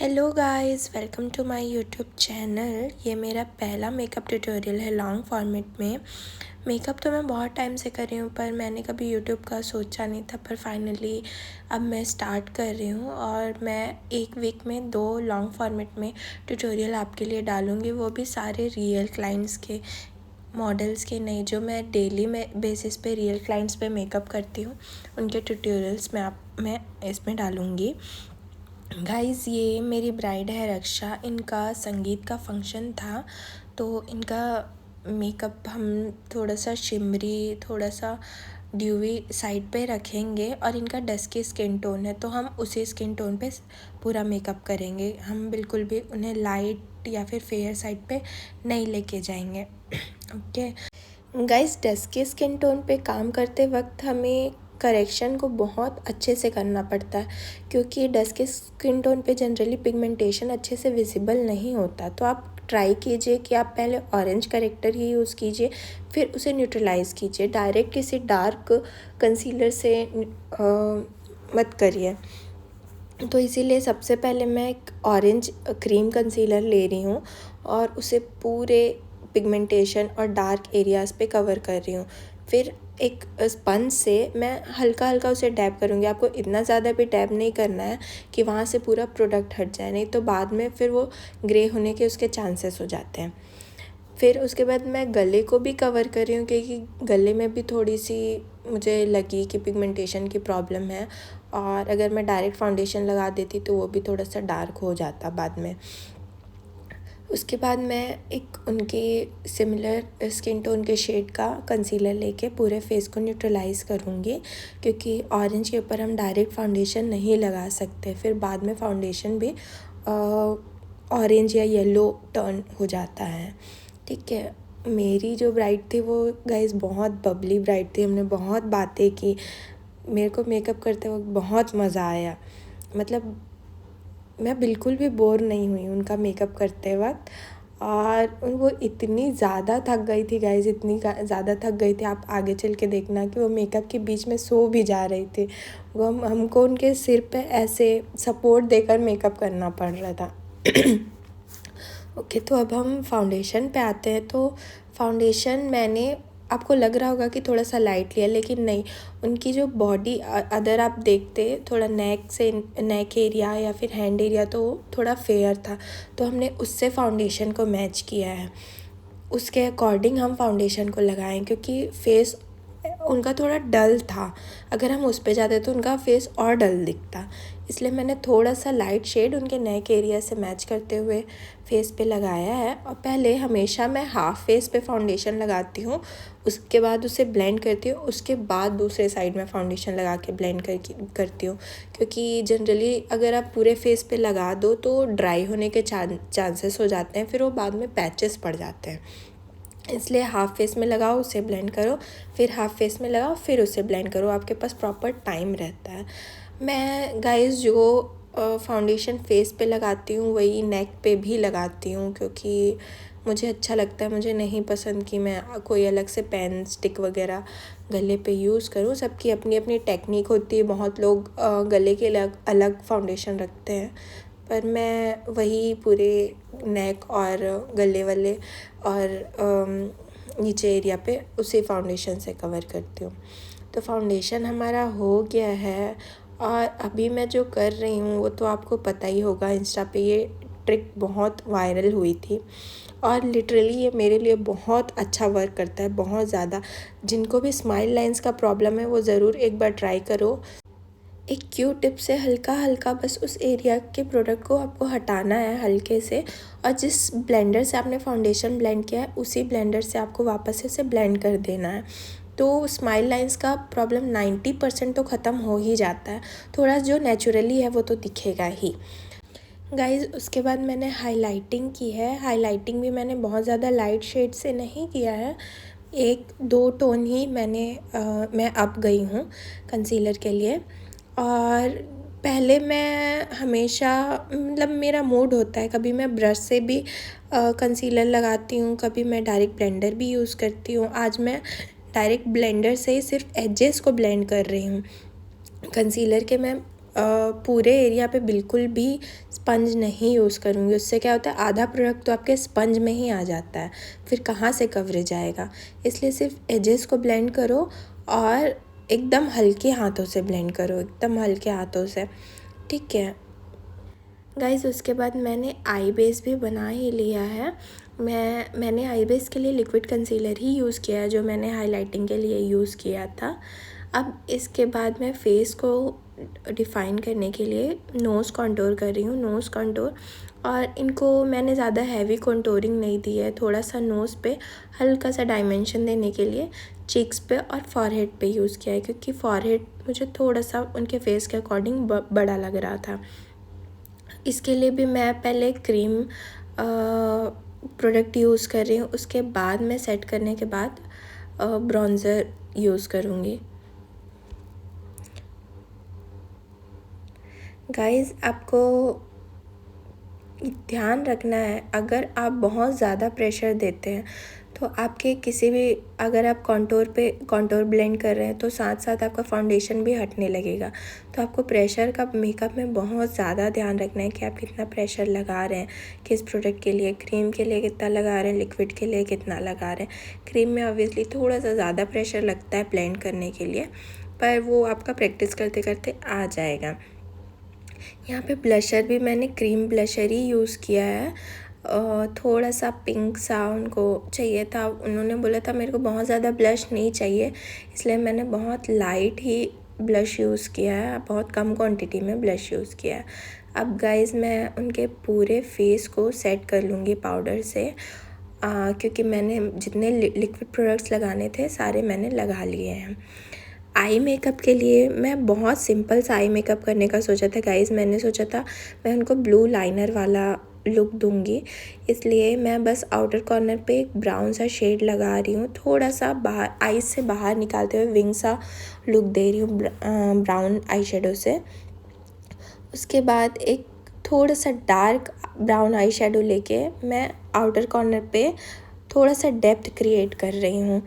Hello guys, welcome to my YouTube channel. ये मेरा पहला मेकअप ट्यूटोरियल है लॉन्ग फॉर्मेट में। मेकअप तो मैं बहुत टाइम से कर रही हूँ, पर मैंने कभी यूट्यूब का सोचा नहीं था। पर फाइनली अब मैं स्टार्ट कर रही हूँ और मैं एक वीक में 2 लॉन्ग फॉर्मेट में ट्यूटोरियल आपके लिए डालूँगी, वो भी सारे रियल क्लाइंट्स के, मॉडल्स के नहीं, जो मैं डेली में बेसिस पे रियल क्लाइंट्स पे मेकअप करती हूँ, उनके ट्यूटोरियल्स मैं इसमें डालूँगी। गाइज़, ये मेरी ब्राइड है रक्षा। इनका संगीत का फंक्शन था, तो इनका मेकअप हम थोड़ा सा शिमरी, थोड़ा सा ड्यूवी साइड पे रखेंगे और इनका डस्की स्किन टोन है, तो हम उसी स्किन टोन पे पूरा मेकअप करेंगे। हम बिल्कुल भी उन्हें लाइट या फिर फेयर साइड पे नहीं लेके जाएंगे। Okay guys, dusky skin tone पे काम करते वक्त हमें करेक्शन को बहुत अच्छे से करना पड़ता है, क्योंकि डस्की स्किन टोन पे जनरली पिगमेंटेशन अच्छे से विजिबल नहीं होता। तो आप ट्राई कीजिए कि आप पहले ऑरेंज करेक्टर ही यूज़ कीजिए, फिर उसे न्यूट्रलाइज़ कीजिए। डायरेक्ट किसी डार्क कंसीलर से मत करिए। तो इसीलिए सबसे पहले मैं एक ऑरेंज क्रीम कंसीलर ले रही हूँ और उसे पूरे पिगमेंटेशन और डार्क एरियाज़ पे कवर कर रही हूँ। फिर एक स्पंज से मैं हल्का हल्का उसे डैब करूँगी। आपको इतना ज़्यादा भी डैब नहीं करना है कि वहाँ से पूरा प्रोडक्ट हट जाए, नहीं तो बाद में फिर वो ग्रे होने के उसके चांसेस हो जाते हैं। फिर उसके बाद मैं गले को भी कवर कर रही हूँ, क्योंकि गले में भी थोड़ी सी मुझे लगी कि पिगमेंटेशन की प्रॉब्लम है, और अगर मैं डायरेक्ट फाउंडेशन लगा देती तो वो भी थोड़ा सा डार्क हो जाता बाद में। उसके बाद मैं एक उनके सिमिलर स्किन टोन के शेड का कंसीलर लेके पूरे फेस को न्यूट्रलाइज़ करूँगी, क्योंकि ऑरेंज के ऊपर हम डायरेक्ट फाउंडेशन नहीं लगा सकते। फिर बाद में फाउंडेशन भी ऑरेंज या येलो टर्न हो जाता है। ठीक है, मेरी जो ब्राइड थी वो गाइस बहुत बबली ब्राइड थी। हमने बहुत बातें की, मेरे को मेकअप करते वक्त बहुत मज़ा आया। मतलब मैं बिल्कुल भी बोर नहीं हुई उनका मेकअप करते वक्त। और वो इतनी ज़्यादा थक गई थी गाइस, इतनी ज़्यादा थक गई थी, आप आगे चल के देखना कि वो मेकअप के बीच में सो भी जा रही थी। वो हमको उनके सिर पे ऐसे सपोर्ट देकर मेकअप करना पड़ रहा था। ओके, तो अब हम फाउंडेशन पे आते हैं। तो फाउंडेशन मैंने, आपको लग रहा होगा कि थोड़ा सा लाइट लिया, लेकिन नहीं, उनकी जो बॉडी अदर आप देखते थोड़ा नेक एरिया या फिर हैंड एरिया तो थोड़ा फेयर था, तो हमने उससे फाउंडेशन को मैच किया है। उसके अकॉर्डिंग हम फाउंडेशन को लगाएं, क्योंकि फेस उनका थोड़ा डल था। अगर हम उस पे जाते तो उनका फेस और डल दिखता, इसलिए मैंने थोड़ा सा लाइट शेड उनके नेक एरिया से मैच करते हुए फेस पे लगाया है। और पहले हमेशा मैं हाफ फेस पे फाउंडेशन लगाती हूँ, उसके बाद उसे ब्लेंड करती हूँ, उसके बाद दूसरे साइड में फाउंडेशन लगा के ब्लेंड करती हूँ, क्योंकि जनरली अगर आप पूरे फेस पे लगा दो तो ड्राई होने के चांसेस हो जाते हैं, फिर वो बाद में पैचेस पड़ जाते हैं। इसलिए हाफ फेस में लगाओ, उसे ब्लेंड करो, फिर हाफ फेस में लगाओ, फिर उसे ब्लेंड करो, आपके पास प्रॉपर टाइम रहता है। मैं गाइस जो फाउंडेशन फेस पे लगाती हूँ वही नेक पे भी लगाती हूँ, क्योंकि मुझे अच्छा लगता है। मुझे नहीं पसंद कि मैं कोई अलग से पेन स्टिक वगैरह गले पे यूज़ करूँ। सबकी अपनी अपनी टेक्निक होती है, बहुत लोग गले के अलग अलग फाउंडेशन रखते हैं, पर मैं वही पूरे नेक और गले वाले और नीचे एरिया पे उसी फाउंडेशन से कवर करती हूँ। तो फाउंडेशन हमारा हो गया है, और अभी मैं जो कर रही हूँ वो तो आपको पता ही होगा, इंस्टा पे ये ट्रिक बहुत वायरल हुई थी और लिटरली ये मेरे लिए बहुत अच्छा वर्क करता है, बहुत ज़्यादा। जिनको भी स्माइल लाइंस का प्रॉब्लम है वो ज़रूर एक बार ट्राई करो। एक क्यू टिप से हल्का हल्का बस उस एरिया के प्रोडक्ट को आपको हटाना है हल्के से, और जिस ब्लेंडर से आपने फाउंडेशन ब्लेंड किया है उसी ब्लेंडर से आपको वापस से ब्लेंड कर देना है। तो स्माइल लाइंस का प्रॉब्लम 90% तो ख़त्म हो ही जाता है। थोड़ा जो नेचुरली है वो तो दिखेगा ही। गाइज़, उसके बाद मैंने हाइलाइटिंग की है। हाइलाइटिंग भी मैंने बहुत ज़्यादा लाइट शेड से नहीं किया है, 1-2 टोन ही मैं अप गई हूँ कंसीलर के लिए। और पहले मैं हमेशा, मतलब मेरा मूड होता है, कभी मैं ब्रश से भी कंसीलर लगाती हूँ, कभी मैं डायरेक्ट ब्लेंडर भी यूज़ करती हूँ। आज मैं डायरेक्ट ब्लेंडर से ही सिर्फ एजेस को ब्लेंड कर रही हूँ कंसीलर के। मैं पूरे एरिया पे बिल्कुल भी स्पंज नहीं यूज़ करूँगी। उससे क्या होता है, आधा प्रोडक्ट तो आपके स्पंज में ही आ जाता है, फिर कहाँ से कवरेज आएगा। इसलिए सिर्फ एजेस को ब्लेंड करो और एकदम हल्के हाथों से ब्लेंड करो, एकदम हल्के हाथों से, ठीक है गाइज़। उसके बाद मैंने आई बेस भी बना ही लिया है। मैंने आई बेस के लिए लिक्विड कंसीलर ही यूज़ किया है, जो मैंने हाइलाइटिंग के लिए यूज़ किया था। अब इसके बाद मैं फेस को डिफ़ाइन करने के लिए नोज़ कॉन्टोर कर रही हूँ, नोज़ कॉन्टोर। और इनको मैंने ज़्यादा हैवी कॉन्टोरिंग नहीं दी है, थोड़ा सा नोज़ पे हल्का सा डायमेंशन देने के लिए चीक्स पे और फॉरहेड पे यूज़ किया है, क्योंकि फॉरहेड मुझे थोड़ा सा उनके फेस के अकॉर्डिंग बड़ा लग रहा था। इसके लिए भी मैं पहले क्रीम प्रोडक्ट यूज़ कर रही हूँ, उसके बाद मैं सेट करने के बाद ब्रॉन्ज़र यूज़ करूँगी। गाइज़, आपको ध्यान रखना है, अगर आप बहुत ज़्यादा प्रेशर देते हैं तो आपके किसी भी, अगर आप कॉन्टोर ब्लेंड कर रहे हैं तो साथ साथ आपका फाउंडेशन भी हटने लगेगा। तो आपको प्रेशर का मेकअप में बहुत ज़्यादा ध्यान रखना है कि आप कितना प्रेशर लगा रहे हैं, किस प्रोडक्ट के लिए, क्रीम के लिए कितना लगा रहे हैं, लिक्विड के लिए कितना लगा रहे हैं। क्रीम में ऑब्वियसली थोड़ा सा ज़्यादा प्रेशर लगता है ब्लेंड करने के लिए, पर वो आपका प्रैक्टिस करते करते आ जाएगा। यहाँ पे ब्लशर भी मैंने क्रीम ब्लशर ही यूज़ किया है, थोड़ा सा पिंक सा उनको चाहिए था। उन्होंने बोला था मेरे को बहुत ज़्यादा ब्लश नहीं चाहिए, इसलिए मैंने बहुत लाइट ही ब्लश यूज़ किया है, बहुत कम क्वांटिटी में ब्लश यूज़ किया है। अब गाइज़, मैं उनके पूरे फेस को सेट कर लूँगी पाउडर से, क्योंकि मैंने जितने लिक्विड प्रोडक्ट्स लगाने थे सारे मैंने लगा लिए हैं। आई मेकअप के लिए मैं बहुत सिंपल सा आई मेकअप करने का सोचा था गाइज़। मैंने सोचा था मैं उनको ब्लू लाइनर वाला लुक दूंगी, इसलिए मैं बस आउटर कॉर्नर पे एक ब्राउन सा शेड लगा रही हूँ, थोड़ा सा बाहर आईज से बाहर निकालते हुए विंग सा लुक दे रही हूँ ब्राउन आई शेडो से। उसके बाद एक थोड़ा सा डार्क ब्राउन आई शेडो लेके मैं आउटर कॉर्नर पे थोड़ा सा डेप्थ क्रिएट कर रही हूँ।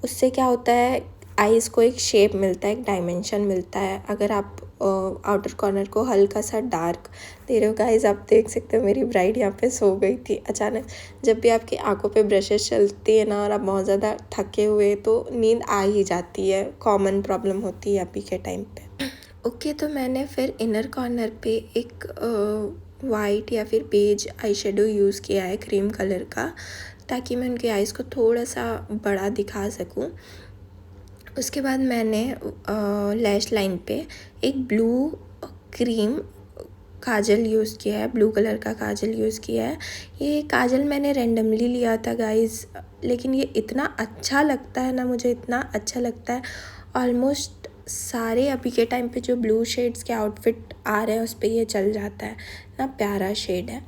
उससे क्या होता है, आईज़ को एक शेप मिलता है, एक डायमेंशन मिलता है, अगर आप आउटर कॉर्नर को हल्का सा डार्क दे रहे हो। गाइज़, आप देख सकते हो मेरी ब्राइड यहाँ पे सो गई थी अचानक। जब भी आपकी आंखों पे ब्रशेस चलती है ना और आप बहुत ज़्यादा थके हुए तो नींद आ ही जाती है, कॉमन प्रॉब्लम होती है अभी के टाइम पे। ओके, तो मैंने फिर इनर कॉर्नर पे एक वाइट या फिर बेज आई शेडो यूज़ किया है क्रीम कलर का, ताकि मैं उनके आइज़ को थोड़ा सा बड़ा दिखा सकूं। उसके बाद मैंने लैश लाइन पे एक ब्लू क्रीम काजल यूज़ किया है, ब्लू कलर का काजल यूज़ किया है। ये काजल मैंने रैंडमली लिया था गाइज़, लेकिन ये इतना अच्छा लगता है ना, मुझे इतना अच्छा लगता है। ऑलमोस्ट सारे अभी के टाइम पे जो ब्लू शेड्स के आउटफिट आ रहे हैं उस पर ये चल जाता है ना, प्यारा शेड है।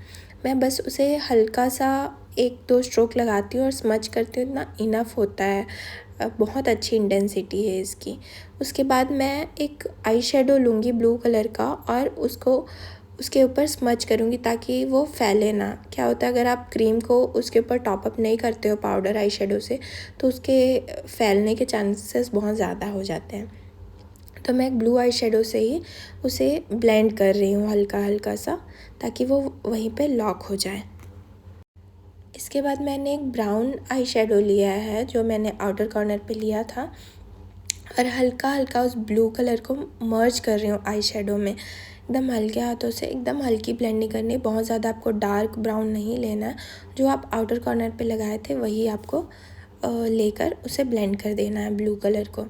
मैं बस उसे हल्का सा 1-2 स्ट्रोक लगाती हूँ और स्मच करती हूँ, इतना इनफ होता है, बहुत अच्छी इंटेंसिटी है इसकी। उसके बाद मैं एक आई शेडो लूँगी ब्लू कलर का और उसको उसके ऊपर स्मच करूँगी ताकि वो फैले ना। क्या होता है, अगर आप क्रीम को उसके ऊपर टॉपअप नहीं करते हो पाउडर आई शेडो से तो उसके फैलने के चांसेस बहुत ज़्यादा हो जाते हैं। तो मैं एक ब्लू आई शेडो से ही उसे ब्लेंड कर रही हूँ हल्का हल्का सा, ताकि वो वहीं पे लॉक हो जाए। इसके बाद मैंने एक ब्राउन आई शेडो लिया है जो मैंने आउटर कॉर्नर पे लिया था, और हल्का हल्का उस ब्लू कलर को मर्ज कर रही हूँ आई शेडो में, एकदम हल्के हाथों से, एकदम हल्की ब्लेंडिंग करनी है। बहुत ज़्यादा आपको डार्क ब्राउन नहीं लेना है, जो आप आउटर कॉर्नर पे लगाए थे वही आपको लेकर उसे ब्लेंड कर देना है ब्लू कलर को।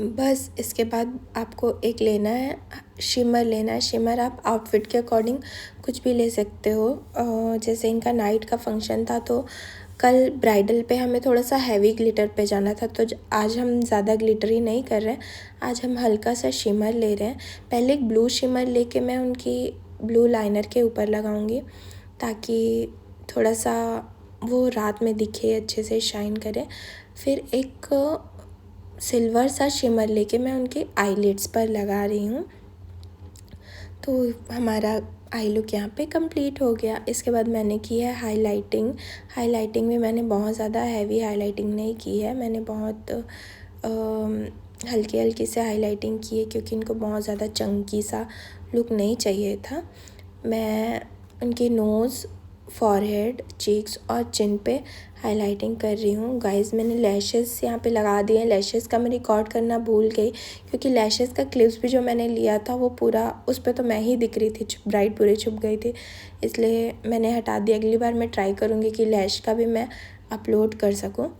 बस इसके बाद आपको एक लेना है शिमर लेना है। शिमर आप आउटफिट के अकॉर्डिंग कुछ भी ले सकते हो। जैसे इनका नाइट का फंक्शन था तो कल ब्राइडल पे हमें थोड़ा सा हैवी ग्लिटर पे जाना था, तो आज हम ज़्यादा ग्लिटरी नहीं कर रहे हैं, आज हम हल्का सा शिमर ले रहे हैं। पहले एक ब्लू शिमर लेके मैं उनकी ब्लू लाइनर के ऊपर लगाऊंगी ताकि थोड़ा सा वो रात में दिखे, अच्छे से शाइन करे। फिर एक सिल्वर सा शिमर लेके मैं उनके आईलिड्स पर लगा रही हूँ। तो हमारा आई लुक यहाँ पे कंप्लीट हो गया। इसके बाद मैंने की है हाइलाइटिंग। हाइलाइटिंग में मैंने बहुत ज़्यादा हैवी हाइलाइटिंग नहीं की है, मैंने बहुत हल्की हल्की से हाइलाइटिंग की है क्योंकि इनको बहुत ज़्यादा चंकी सा लुक नहीं चाहिए था। मैं उनकी नोज़, फॉरहेड, चीक्स और चिन पे हाइलाइटिंग कर रही हूँ। गाइस मैंने लैशेस यहाँ पे लगा दिए हैं। लैशेस का मैं रिकॉर्ड करना भूल गई क्योंकि लैशेस का क्लिप्स भी जो मैंने लिया था वो पूरा उस पर तो मैं ही दिख रही थी, ब्राइट पूरे छुप गई थी, इसलिए मैंने हटा दिया। अगली बार मैं ट्राई करूँगी कि लैश का भी मैं अपलोड कर सकूँ।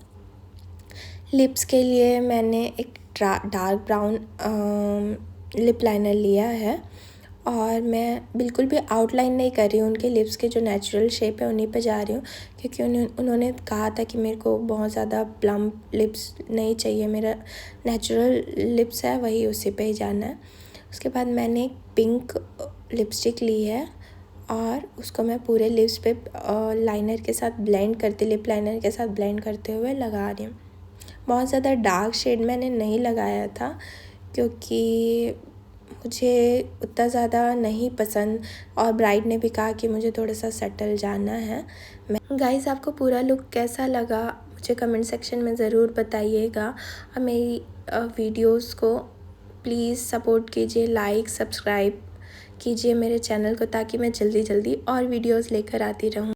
लिप्स के लिए मैंने एक डार्क ब्राउन लिप लाइनर लिया है और मैं बिल्कुल भी आउटलाइन नहीं कर रही हूँ। उनके लिप्स के जो नेचुरल शेप है उन्हीं पे जा रही हूँ क्योंकि उन्होंने कहा था कि मेरे को बहुत ज़्यादा प्लम्प लिप्स नहीं चाहिए, मेरा नेचुरल लिप्स है वही उसी पे ही जाना है। उसके बाद मैंने एक पिंक लिपस्टिक ली है और उसको मैं पूरे लिप्स पे लाइनर के साथ ब्लेंड करते लिप लाइनर के साथ ब्लेंड करते हुए लगा रही हूँ। बहुत ज़्यादा डार्क शेड मैंने नहीं लगाया था क्योंकि मुझे उतना ज़्यादा नहीं पसंद और ब्राइड ने भी कहा कि मुझे थोड़ा सा सटल जाना है। गाइस आपको पूरा लुक कैसा लगा मुझे कमेंट सेक्शन में ज़रूर बताइएगा और मेरी वीडियोस को प्लीज़ सपोर्ट कीजिए, लाइक सब्सक्राइब कीजिए मेरे चैनल को ताकि मैं जल्दी जल्दी और वीडियोस लेकर आती रहूँ।